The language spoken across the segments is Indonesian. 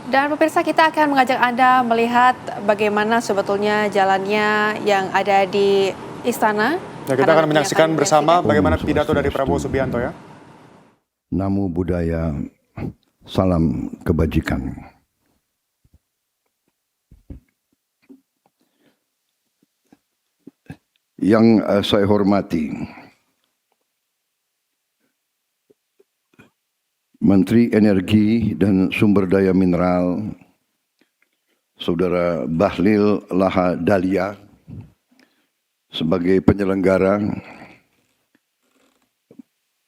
Dan pemirsa, kita akan mengajak Anda melihat bagaimana sebetulnya jalannya yang ada di istana. Ya, kita akan menyaksikan bersama bagaimana pidato dari Prabowo Subianto ya. Namo Buddhaya, salam kebajikan. Yang saya hormati Menteri Energi dan Sumber Daya Mineral, Saudara Bahlil Lahadalia, sebagai penyelenggara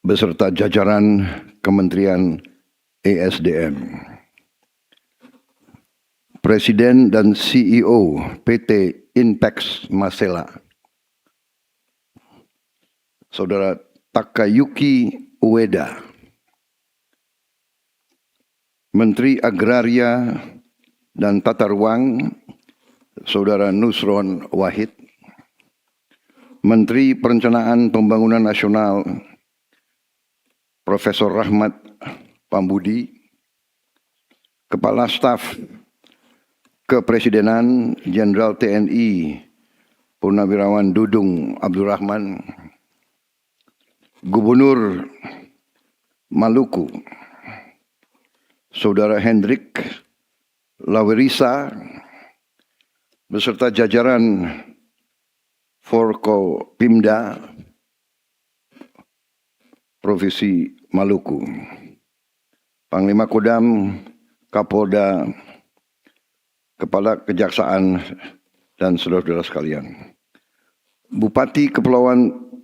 beserta jajaran Kementerian ESDM, Presiden dan CEO PT Inpex Masela, Saudara Takayuki Ueda, Menteri Agraria dan Tata Ruang, Saudara Nusron Wahid, Menteri Perencanaan Pembangunan Nasional, Profesor Rahmat Pambudi, Kepala Staf Kepresidenan Jenderal TNI Purnawirawan Dudung Abdurrahman, Gubernur Maluku, Saudara Hendrik Lawerisa, beserta jajaran Forkopimda Provinsi Maluku, Panglima Kodam, Kapolda, Kepala Kejaksaan, dan saudara-saudara sekalian. Bupati Kepulauan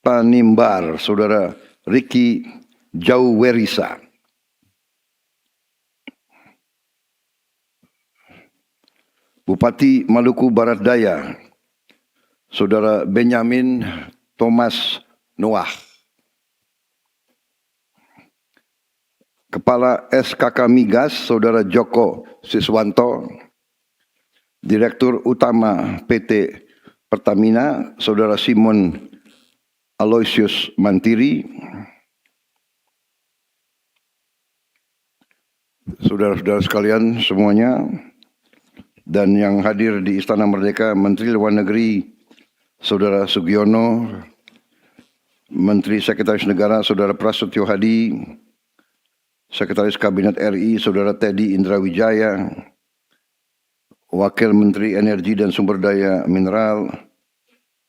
Tanimbar, Saudara Riki Jauwerisa, Bupati Maluku Barat Daya, Saudara Benyamin Thomas Noah, Kepala SKK Migas, Saudara Joko Siswanto, Direktur Utama PT Pertamina, Saudara Simon Aloysius Mantiri, saudara-saudara sekalian semuanya, dan yang hadir di Istana Merdeka, Menteri Luar Negeri Saudara Sugiono, Menteri Sekretaris Negara Saudara Prasetyo Hadi, Sekretaris Kabinet RI Saudara Teddy Indrawijaya, Wakil Menteri Energi dan Sumber Daya Mineral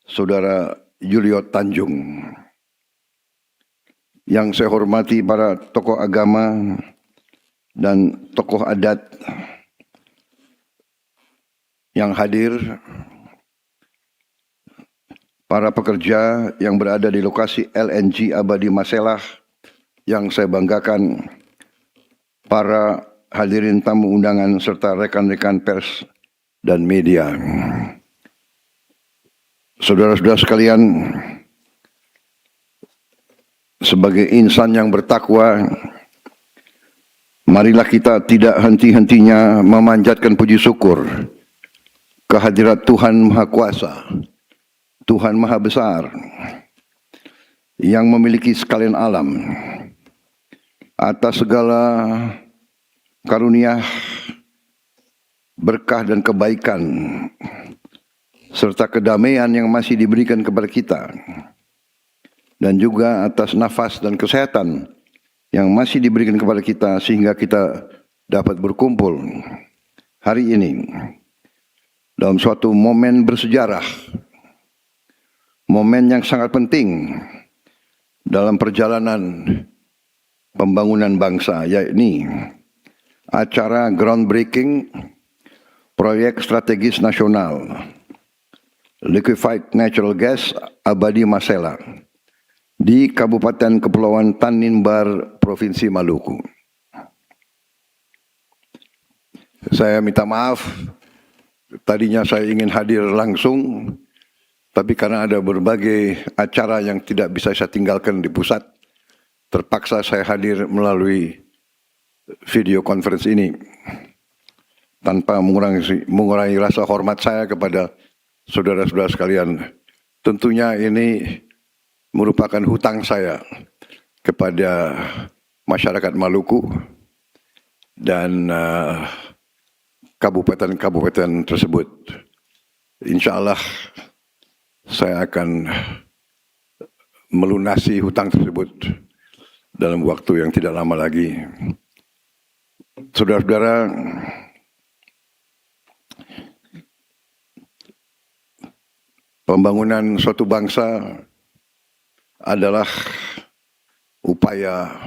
Saudara Julio Tanjung. Yang saya hormati para tokoh agama dan tokoh adat yang hadir, para pekerja yang berada di lokasi LNG Abadi Maselah yang saya banggakan, para hadirin tamu undangan serta rekan-rekan pers dan media. Saudara-saudara sekalian, sebagai insan yang bertakwa, marilah kita tidak henti-hentinya memanjatkan puji syukur kehadirat Tuhan Maha Kuasa, Tuhan Maha Besar, yang memiliki sekalian alam, atas segala karunia, berkah dan kebaikan, serta kedamaian yang masih diberikan kepada kita, dan juga atas nafas dan kesehatan yang masih diberikan kepada kita sehingga kita dapat berkumpul hari ini dalam suatu momen bersejarah, momen yang sangat penting dalam perjalanan pembangunan bangsa, yakni acara groundbreaking proyek strategis nasional Liquefied Natural Gas Abadi Masela di Kabupaten Kepulauan Tanimbar, Provinsi Maluku. Saya minta maaf, tadinya saya ingin hadir langsung, tapi karena ada berbagai acara yang tidak bisa saya tinggalkan di pusat, terpaksa saya hadir melalui video conference ini, tanpa mengurangi rasa hormat saya kepada saudara-saudara sekalian. Tentunya ini merupakan hutang saya kepada masyarakat Maluku dan kabupaten-kabupaten tersebut. Insya Allah saya akan melunasi hutang tersebut dalam waktu yang tidak lama lagi. Saudara-saudara, pembangunan suatu bangsa adalah upaya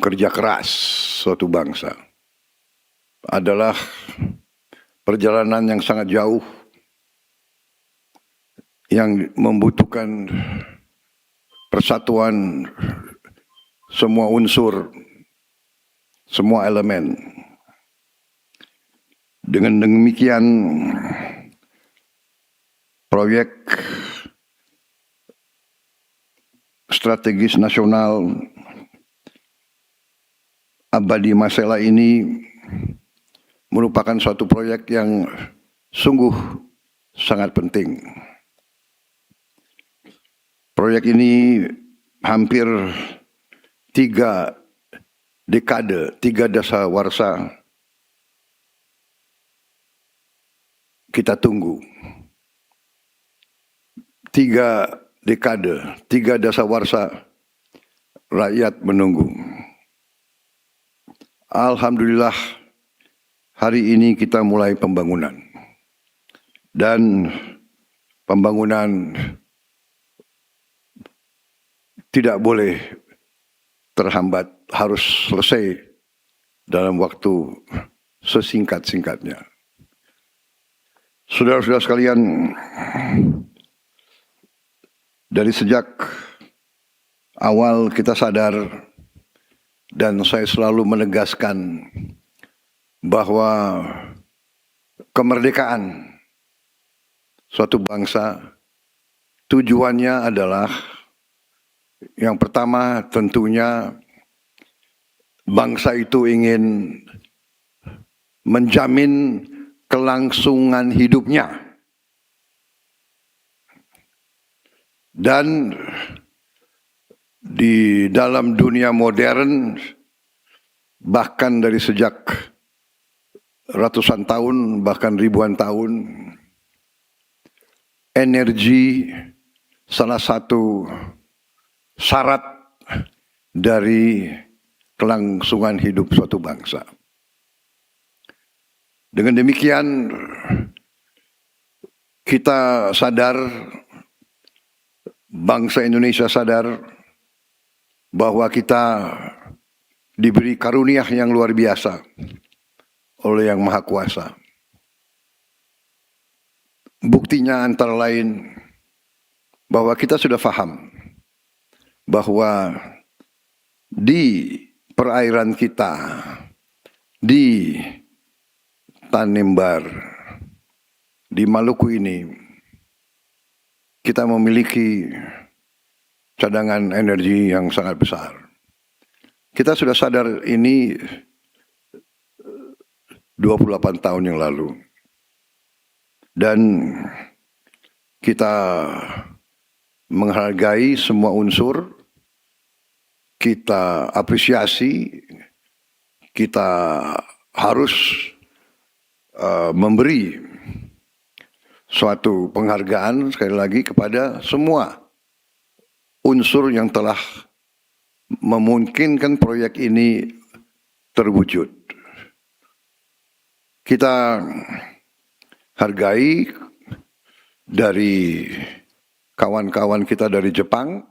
kerja keras suatu bangsa. Adalah perjalanan yang sangat jauh yang membutuhkan persatuan semua unsur, semua elemen. Dengan demikian, proyek strategis nasional Abadi Masela ini merupakan suatu proyek yang sungguh sangat penting. Proyek ini hampir 3 dekade, 3 dasawarsa kita tunggu. 3 dekade, 3 dasawarsa rakyat menunggu. Alhamdulillah hari ini kita mulai pembangunan. Dan pembangunan tidak boleh terhambat, harus selesai dalam waktu sesingkat-singkatnya. Saudara-saudara sekalian, dari sejak awal kita sadar, dan saya selalu menegaskan bahwa kemerdekaan suatu bangsa tujuannya adalah yang pertama tentunya bangsa itu ingin menjamin kelangsungan hidupnya. Dan di dalam dunia modern, bahkan dari sejak ratusan tahun, bahkan ribuan tahun, energi salah satu syarat dari kelangsungan hidup suatu bangsa. Dengan demikian, kita sadar, bangsa Indonesia sadar bahwa kita diberi karunia yang luar biasa oleh Yang Maha Kuasa. Buktinya antara lain bahwa kita sudah paham bahwa di perairan kita, di Tanimbar, di Maluku ini, kita memiliki cadangan energi yang sangat besar. Kita sudah sadar ini 28 tahun yang lalu. Dan kita menghargai semua unsur, kita apresiasi, kita harus memberi suatu penghargaan sekali lagi kepada semua unsur yang telah memungkinkan proyek ini terwujud. Kita hargai dari kawan-kawan kita dari Jepang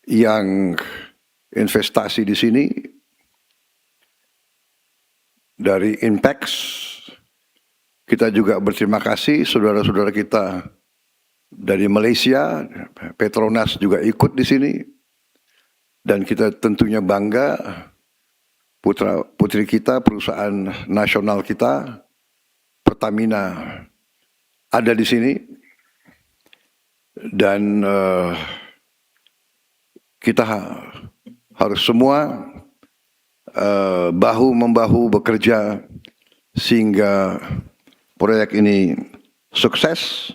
yang investasi di sini, dari Inpex. Kita juga berterima kasih saudara-saudara kita dari Malaysia, Petronas juga ikut di sini, dan kita tentunya bangga putra-putri kita, perusahaan nasional kita, Pertamina ada di sini, dan kita harus semua bahu-membahu bekerja sehingga proyek ini sukses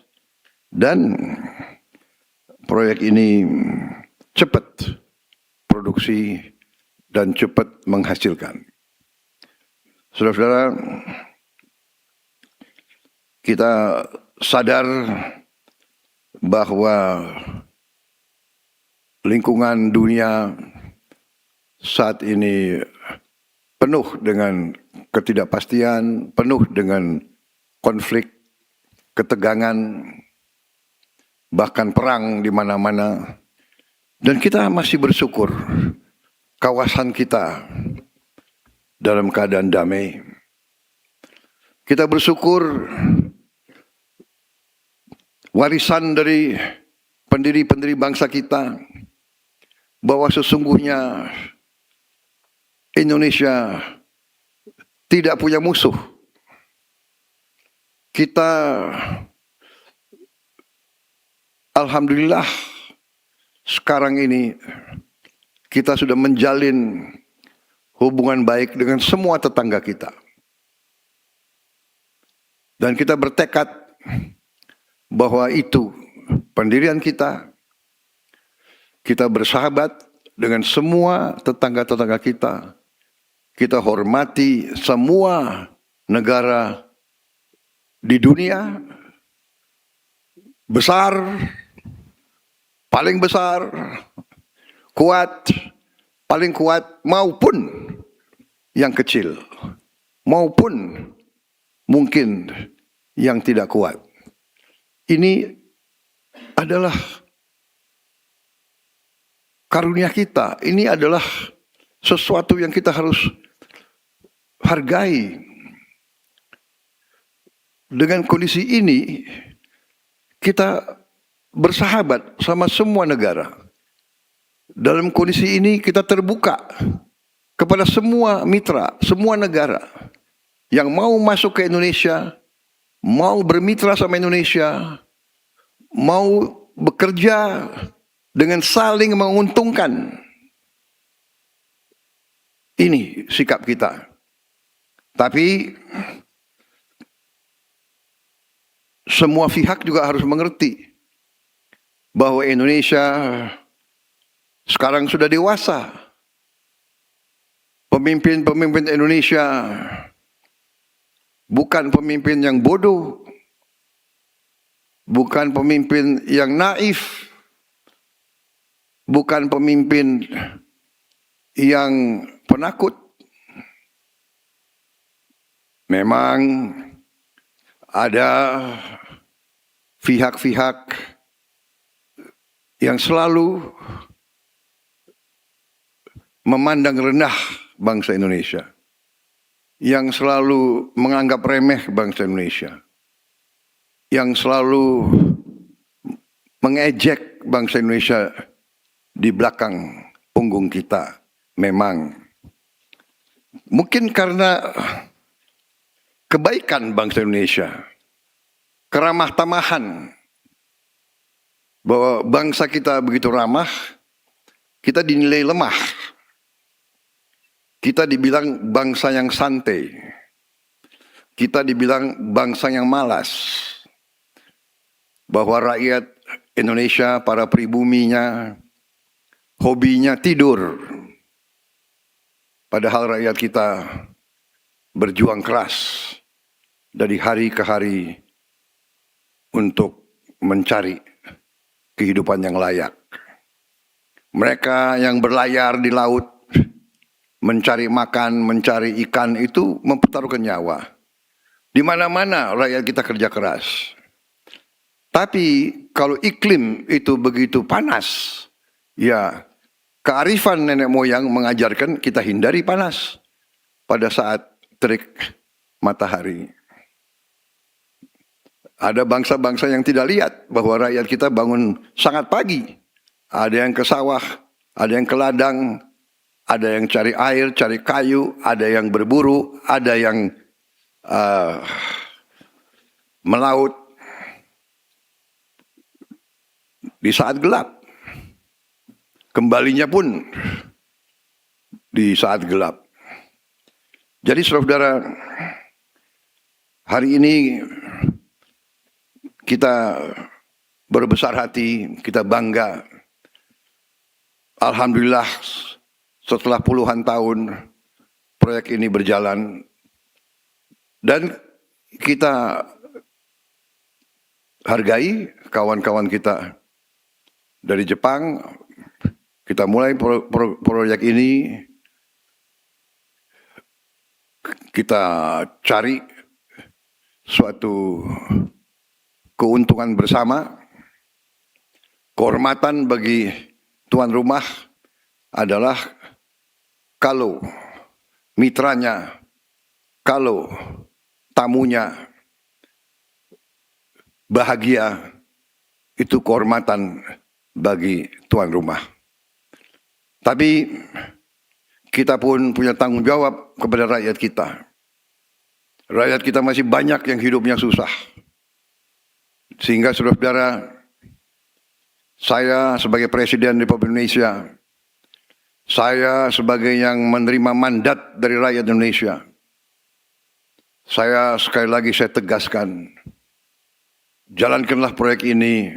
dan proyek ini cepat produksi dan cepat menghasilkan. Saudara-saudara, kita sadar bahwa lingkungan dunia saat ini penuh dengan ketidakpastian, penuh dengan konflik, ketegangan, bahkan perang di mana-mana. Dan kita masih bersyukur kawasan kita dalam keadaan damai. Kita bersyukur warisan dari pendiri-pendiri bangsa kita bahwa sesungguhnya Indonesia tidak punya musuh. Kita alhamdulillah sekarang ini kita sudah menjalin hubungan baik dengan semua tetangga kita. Dan kita bertekad bahwa itu pendirian kita. Kita bersahabat dengan semua tetangga-tetangga kita. Kita hormati semua negara di dunia, besar, paling besar, kuat, paling kuat, maupun yang kecil, maupun mungkin yang tidak kuat. Ini adalah karunia kita. Ini adalah sesuatu yang kita harus hargai. Dengan kondisi ini, kita bersahabat sama semua negara. Dalam kondisi ini kita terbuka kepada semua mitra, semua negara yang mau masuk ke Indonesia, mau bermitra sama Indonesia, mau bekerja dengan saling menguntungkan. Ini sikap kita. Tapi semua pihak juga harus mengerti bahwa Indonesia sekarang sudah dewasa. Pemimpin-pemimpin Indonesia bukan pemimpin yang bodoh, bukan pemimpin yang naif, bukan pemimpin yang penakut. Memang ada pihak-pihak yang selalu memandang rendah bangsa Indonesia, yang selalu menganggap remeh bangsa Indonesia, yang selalu mengejek bangsa Indonesia di belakang punggung kita. Memang mungkin karena kebaikan bangsa Indonesia, keramah tamahan, bahwa bangsa kita begitu ramah, kita dinilai lemah. Kita dibilang bangsa yang santai. Kita dibilang bangsa yang malas. Bahwa rakyat Indonesia, para pribuminya, hobinya tidur. Padahal rakyat kita berjuang keras dari hari ke hari untuk mencari kehidupan yang layak. Mereka yang berlayar di laut, mencari makan, mencari ikan itu mempertaruhkan nyawa. Di mana-mana rakyat kita kerja keras. Tapi kalau iklim itu begitu panas, ya kearifan nenek moyang mengajarkan kita hindari panas pada saat terik matahari. Ada bangsa-bangsa yang tidak lihat bahwa rakyat kita bangun sangat pagi. Ada yang ke sawah, ada yang ke ladang, ada yang cari air, cari kayu, ada yang berburu, ada yang melaut di saat gelap. Kembalinya pun di saat gelap. Jadi saudara, hari ini kita berbesar hati, kita bangga. Alhamdulillah setelah puluhan tahun proyek ini berjalan, dan kita hargai kawan-kawan kita dari Jepang. Kita mulai proyek ini, kita cari suatu keuntungan bersama. Kehormatan bagi tuan rumah adalah kalau mitranya, kalau tamunya bahagia, itu kehormatan bagi tuan rumah. Tapi kita pun punya tanggung jawab kepada rakyat kita. Rakyat kita masih banyak yang hidupnya susah. Sehingga saudara-saudara, saya sebagai Presiden Republik Indonesia, saya sebagai yang menerima mandat dari rakyat Indonesia, saya sekali lagi saya tegaskan, jalankanlah proyek ini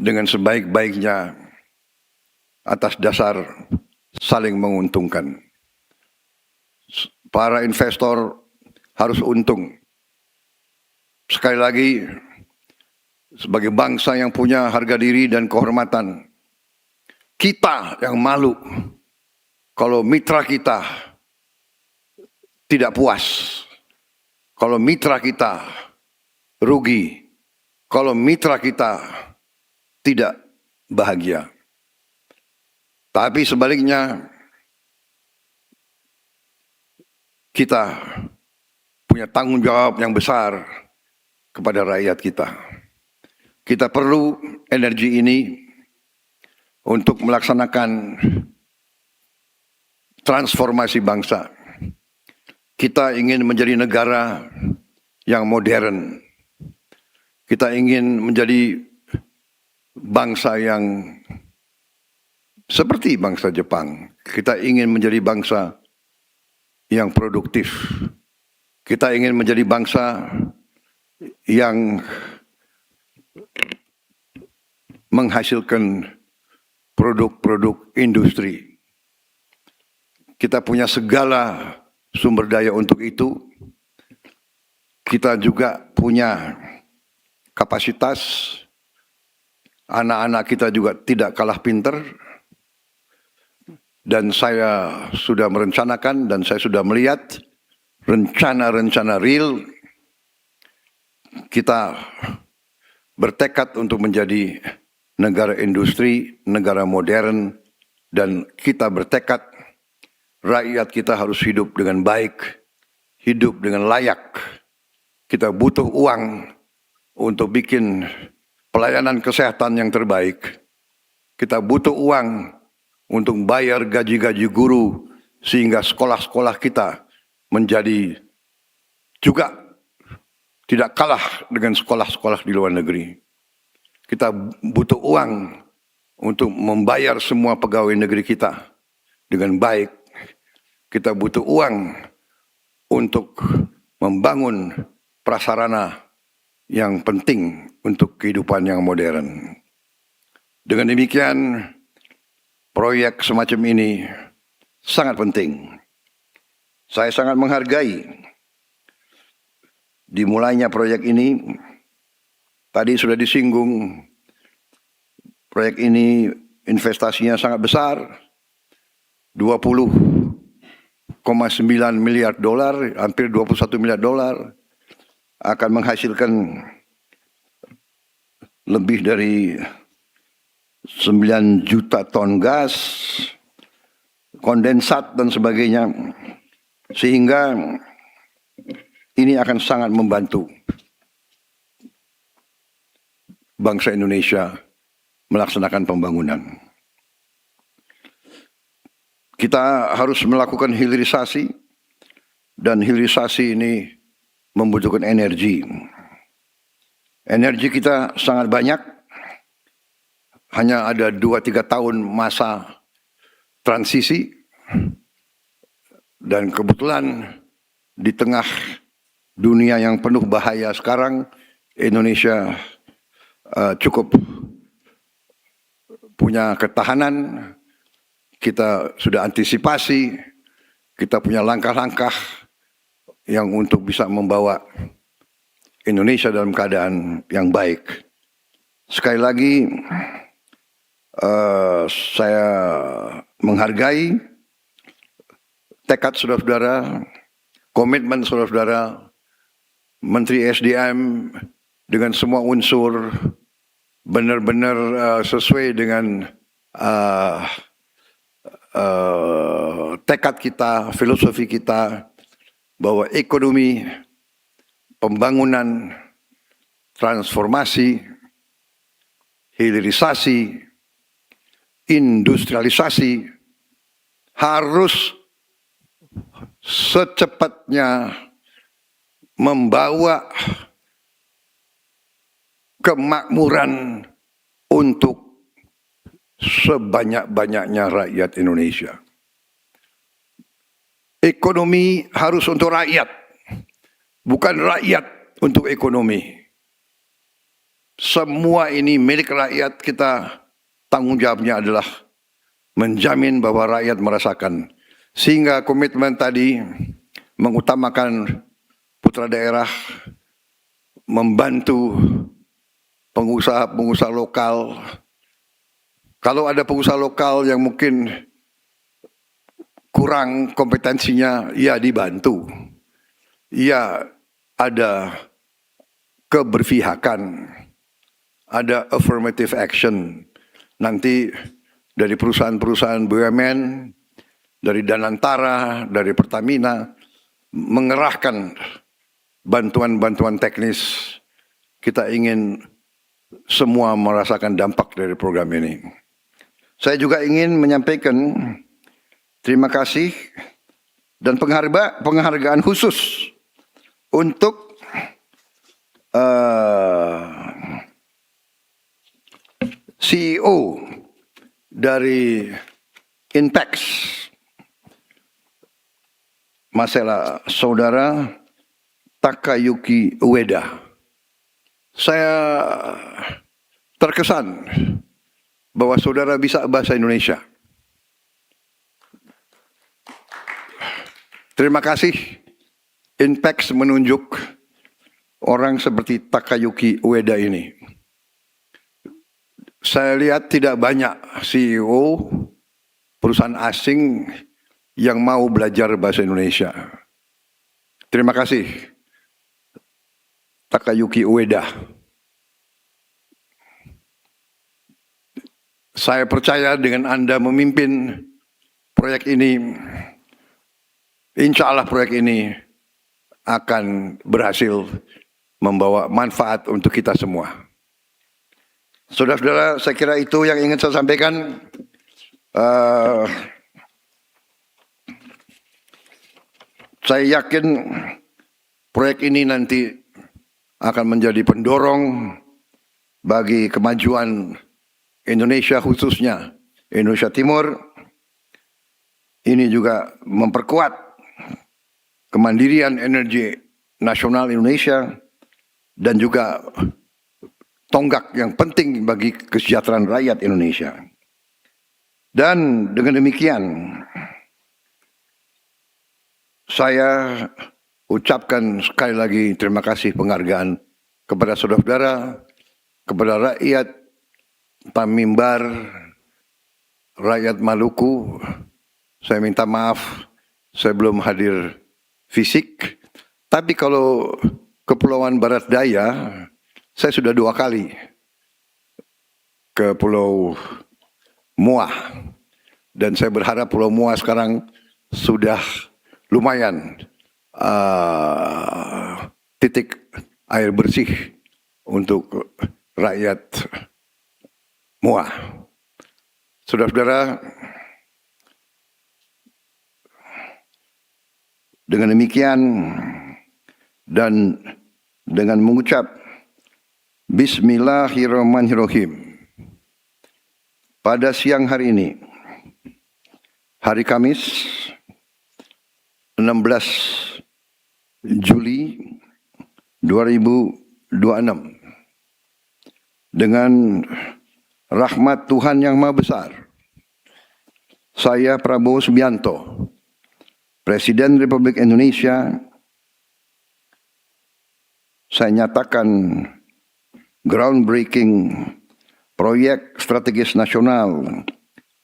dengan sebaik-baiknya atas dasar saling menguntungkan. Para investor harus untung. Sekali lagi, sebagai bangsa yang punya harga diri dan kehormatan, kita yang malu kalau mitra kita tidak puas, kalau mitra kita rugi, kalau mitra kita tidak bahagia. Tapi sebaliknya, kita punya tanggung jawab yang besar kepada rakyat kita. Kita perlu energi ini untuk melaksanakan transformasi bangsa. Kita ingin menjadi negara yang modern. Kita ingin menjadi bangsa yang seperti bangsa Jepang. Kita ingin menjadi bangsa yang produktif. Kita ingin menjadi bangsa yang menghasilkan produk-produk industri. Kita punya segala sumber daya untuk itu. Kita juga punya kapasitas. Anak-anak kita juga tidak kalah pinter. Dan saya sudah merencanakan dan saya sudah melihat rencana-rencana real. Kita bertekad untuk menjadi negara industri, negara modern, dan kita bertekad rakyat kita harus hidup dengan baik, hidup dengan layak. Kita butuh uang untuk bikin pelayanan kesehatan yang terbaik. Kita butuh uang untuk bayar gaji-gaji guru sehingga sekolah-sekolah kita menjadi juga tidak kalah dengan sekolah-sekolah di luar negeri. Kita butuh uang untuk membayar semua pegawai negeri kita dengan baik. Kita butuh uang untuk membangun prasarana yang penting untuk kehidupan yang modern. Dengan demikian, proyek semacam ini sangat penting. Saya sangat menghargai dimulainya proyek ini. Tadi sudah disinggung, proyek ini investasinya sangat besar, 20,9 miliar dolar, hampir 21 miliar dolar, akan menghasilkan lebih dari 9 juta ton gas, kondensat dan sebagainya, sehingga ini akan sangat membantu bangsa Indonesia melaksanakan pembangunan. Kita harus melakukan hilirisasi, dan hilirisasi ini membutuhkan energi. Energi kita sangat banyak, hanya ada 2-3 tahun masa transisi, dan kebetulan di tengah dunia yang penuh bahaya sekarang, Indonesia cukup punya ketahanan, kita sudah antisipasi, kita punya langkah-langkah yang untuk bisa membawa Indonesia dalam keadaan yang baik. Sekali lagi, saya menghargai tekad saudara-saudara, komitmen saudara-saudara, Menteri SDM dengan semua unsur benar-benar sesuai dengan tekad kita, filosofi kita, bahwa ekonomi, pembangunan, transformasi, hilirisasi, industrialisasi harus secepatnya membawa kemakmuran untuk sebanyak-banyaknya rakyat Indonesia. Ekonomi harus untuk rakyat, bukan rakyat untuk ekonomi. Semua ini milik rakyat, kita tanggung jawabnya adalah menjamin bahwa rakyat merasakan. Sehingga komitmen tadi mengutamakan putra daerah, membantu pengusaha-pengusaha lokal. Kalau ada pengusaha lokal yang mungkin kurang kompetensinya, ya dibantu. Ya ada keberpihakan, ada affirmative action. Nanti dari perusahaan-perusahaan BUMN, dari Danantara, dari Pertamina, mengerahkan bantuan-bantuan teknis. Kita ingin semua merasakan dampak dari program ini. Saya juga ingin menyampaikan terima kasih dan penghargaan khusus untuk CEO dari Inpex, masalah saudara Takayuki Ueda. Saya terkesan bahwa saudara bisa bahasa Indonesia. Terima kasih. Inpex menunjuk orang seperti Takayuki Ueda ini. Saya lihat tidak banyak CEO perusahaan asing yang mau belajar bahasa Indonesia. Terima kasih, Takayuki Ueda. Saya percaya dengan Anda memimpin proyek ini, insya Allah proyek ini akan berhasil membawa manfaat untuk kita semua. Saudara-saudara, saya kira itu yang ingin saya sampaikan. Saya yakin proyek ini nanti akan menjadi pendorong bagi kemajuan Indonesia, khususnya Indonesia Timur. Ini juga memperkuat kemandirian energi nasional Indonesia dan juga tonggak yang penting bagi kesejahteraan rakyat Indonesia. Dan dengan demikian, saya ucapkan sekali lagi terima kasih penghargaan kepada saudara-saudara, kepada rakyat Tanimbar, rakyat Maluku. Saya minta maaf, saya belum hadir fisik. Tapi kalau Kepulauan Barat Daya, saya sudah 2 kali ke Pulau Muah. Dan saya berharap Pulau Muah sekarang sudah lumayan titik air bersih untuk rakyat Muah. Saudara-saudara, dengan demikian dan dengan mengucap Bismillahirrahmanirrahim, pada siang hari ini, hari Kamis 16 Juli 2026, dengan rahmat Tuhan yang Maha Besar, Saya Prabowo Subianto, Presiden Republik Indonesia, saya nyatakan groundbreaking proyek strategis nasional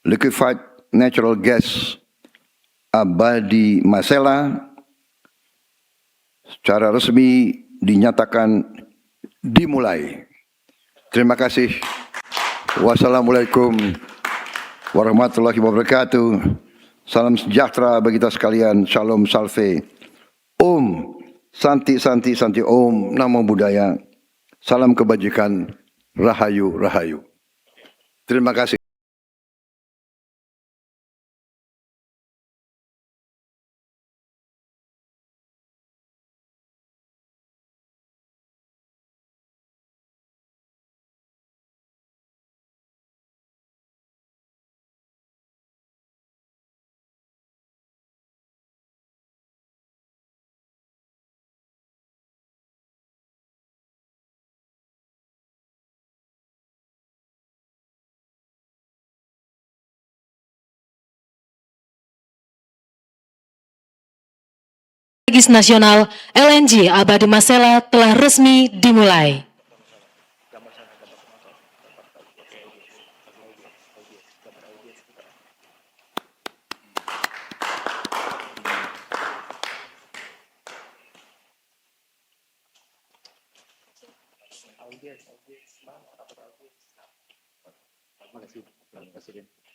Liquefied Natural Gas Abadi Masela secara resmi dinyatakan dimulai. Terima kasih. Wassalamualaikum warahmatullahi wabarakatuh. Salam sejahtera bagi kita sekalian. Shalom salve. Om Santi Santi Santi Om Namo Buddhaya. Salam kebajikan. Rahayu Rahayu. Terima kasih. Strategis Nasional LNG Abadi Masela telah resmi dimulai. Terima kasih, Presiden.